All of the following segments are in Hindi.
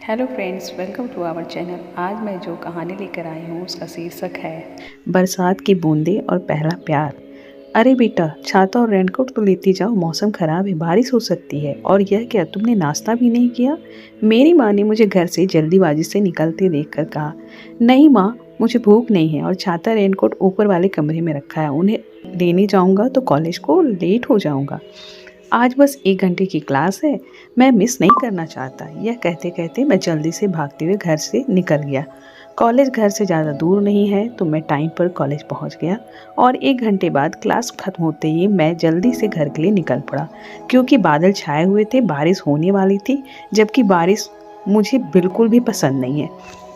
Hello friends, welcome to our channel. आज मैं जो कहानी लेकर आई हूँ उसका शीर्षक है बरसात की बूंदें और पहला प्यार। अरे बेटा, छाता और रेनकोट तो लेती जाओ, मौसम खराब है, बारिश हो सकती है। और यह क्या, तुमने नाश्ता भी नहीं किया? मेरी माँ ने मुझे घर से जल्दीबाजी से निकलते देखकर कहा, नहीं माँ, मुझे भूख नहीं है और छाता रेनकोट ऊपर वाले कमरे में रखा है, उन्हें लेने जाऊँगा तो कॉलेज को लेट हो जाऊँगा। आज बस 1 घंटे की क्लास है, मैं मिस नहीं करना चाहता। यह कहते कहते मैं जल्दी से भागते हुए घर से निकल गया। कॉलेज घर से ज़्यादा दूर नहीं है तो मैं टाइम पर कॉलेज पहुंच गया और 1 घंटे बाद क्लास खत्म होते ही मैं जल्दी से घर के लिए निकल पड़ा, क्योंकि बादल छाए हुए थे, बारिश होने वाली थी। जबकि बारिश मुझे बिल्कुल भी पसंद नहीं है।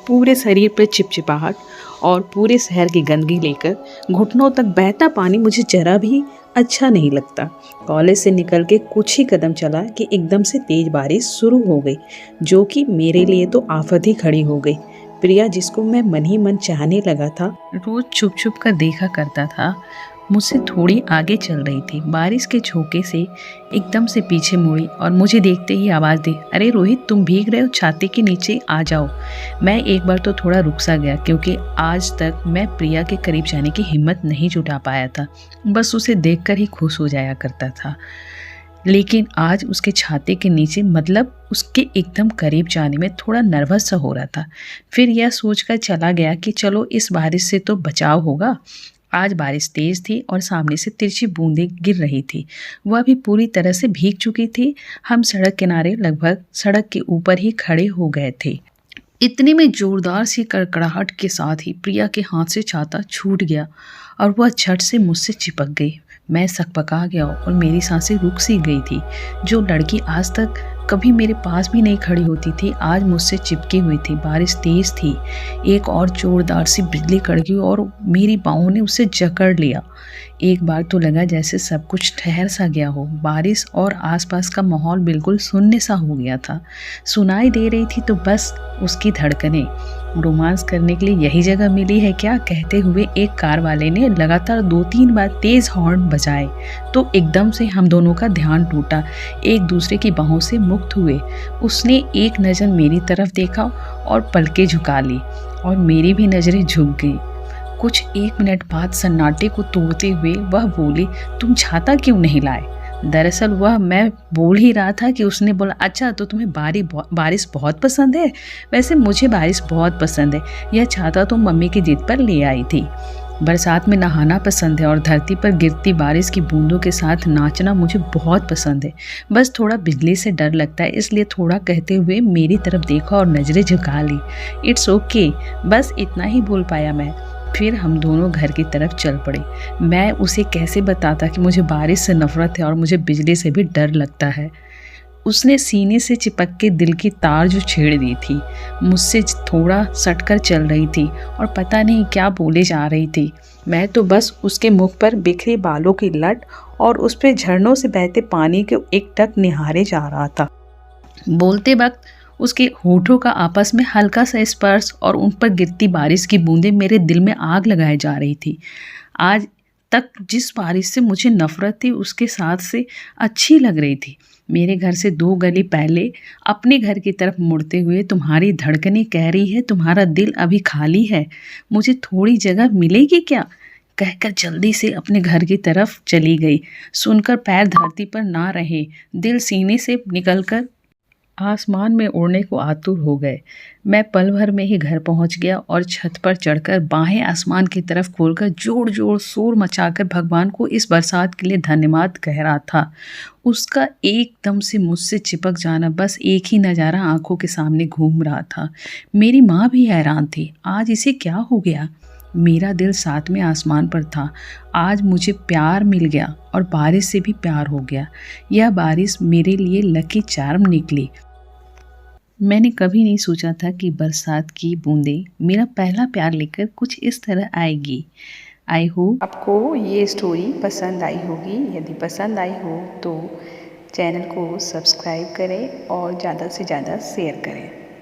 पूरे शरीर पर चिपचिपाहट और पूरे शहर की गंदगी लेकर घुटनों तक बहता पानी मुझे जरा भी अच्छा नहीं लगता। कॉलेज से निकल के कुछ ही कदम चला कि एकदम से तेज बारिश शुरू हो गई, जो कि मेरे लिए तो आफत ही खड़ी हो गई। प्रिया, जिसको मैं मन ही मन चाहने लगा था, रोज छुप छुप कर देखा करता था, मुझसे थोड़ी आगे चल रही थी। बारिश के झोंके से एकदम से पीछे मुड़ी और मुझे देखते ही आवाज़ दी, अरे रोहित, तुम भीग रहे हो, छाते के नीचे आ जाओ। मैं एक बार तो थोड़ा रुक सा गया, क्योंकि आज तक मैं प्रिया के करीब जाने की हिम्मत नहीं जुटा पाया था। बस उसे देखकर ही खुश हो जाया करता था। लेकिन आज उसके छाते के नीचे, मतलब उसके एकदम करीब जाने में थोड़ा नर्वस सा हो रहा था। फिर यह सोचकर चला गया कि चलो इस बारिश से तो बचाव होगा। आज बारिश तेज थी और सामने से तिरछी बूंदें गिर रही थी। वह भी पूरी तरह से भीग चुकी थी। हम सड़क किनारे लगभग सड़क के ऊपर ही खड़े हो गए थे। इतने में जोरदार सी कड़कड़ाहट के साथ ही प्रिया के हाथ से छाता छूट गया और वह झट से मुझसे चिपक गई। मैं सकपका गया और मेरी सांसें रुक सी गई थी। जो लड़की आज तक कभी मेरे पास भी नहीं खड़ी होती थी, आज मुझसे चिपकी हुई थी। बारिश तेज थी, एक और जोरदार सी बिजली कड़की और मेरी बाहों ने उसे जकड़ लिया। एक बार तो लगा जैसे सब कुछ ठहर सा गया हो। बारिश और आसपास का माहौल बिल्कुल शून्य सा हो गया था। सुनाई दे रही थी तो बस उसकी धड़कनें। रोमांस करने के लिए यही जगह मिली है क्या, कहते हुए एक कार वाले ने लगातार 2-3 बार तेज हॉर्न बजाए तो एकदम से हम दोनों का ध्यान टूटा। एक दूसरे की बाहों से मुक्त हुए। उसने एक नज़र मेरी तरफ देखा और पलकें झुका ली और मेरी भी नज़रें झुक गई। कुछ 1 मिनट बाद सन्नाटे को तोड़ते हुए वह बोली, तुम छाता क्यों नहीं लाए? दरअसल वह मैं बोल ही रहा था कि उसने बोला, अच्छा तो तुम्हें बारिश बहुत पसंद है? वैसे मुझे बारिश बहुत पसंद है। यह छाता तो मम्मी की जिद पर ले आई थी। बरसात में नहाना पसंद है और धरती पर गिरती बारिश की बूंदों के साथ नाचना मुझे बहुत पसंद है। बस थोड़ा बिजली से डर लगता है, इसलिए थोड़ा कहते हुए मेरी तरफ देखा और नज़रें झुका ली। इट्स ओके, बस इतना ही बोल पाया मैं। फिर हम दोनों घर की तरफ चल पड़े। मैं उसे कैसे बताता कि मुझे बारिश से नफरत है और मुझे बिजली से भी डर लगता है। उसने सीने से चिपक के दिल की तार जो छेड़ दी थी, मुझसे थोड़ा सटकर चल रही थी और पता नहीं क्या बोले जा रही थी। मैं तो बस उसके मुख पर बिखरे बालों की लट और उस पर झरनों से बहते पानी के एकटक निहारे जा रहा था। बोलते वक्त उसके होठों का आपस में हल्का सा स्पर्श और उन पर गिरती बारिश की बूंदें मेरे दिल में आग लगाए जा रही थी। आज तक जिस बारिश से मुझे नफरत थी, उसके साथ से अच्छी लग रही थी। मेरे घर से 2 गली पहले अपने घर की तरफ मुड़ते हुए तुम्हारी धड़कनें कह रही है, तुम्हारा दिल अभी खाली है, मुझे थोड़ी जगह मिलेगी क्या? कहकर जल्दी से अपने घर की तरफ चली गई। सुनकर पैर धरती पर ना रहे, दिल सीने से निकलकर आसमान में उड़ने को आतुर हो गए। मैं पल भर में ही घर पहुंच गया और छत पर चढ़कर बाहें आसमान की तरफ खोलकर जोर जोर शोर मचाकर भगवान को इस बरसात के लिए धन्यवाद कह रहा था। उसका एकदम से मुझसे चिपक जाना, बस एक ही नज़ारा आंखों के सामने घूम रहा था। मेरी माँ भी हैरान थी, आज इसे क्या हो गया? मेरा दिल 7वें आसमान पर था। आज मुझे प्यार मिल गया और बारिश से भी प्यार हो गया। यह बारिश मेरे लिए लकी चार्म निकली। मैंने कभी नहीं सोचा था कि बरसात की बूंदें मेरा पहला प्यार लेकर कुछ इस तरह आएगी। आई होप आपको ये स्टोरी पसंद आई होगी। यदि पसंद आई हो तो चैनल को सब्सक्राइब करें और ज़्यादा से ज़्यादा शेयर करें।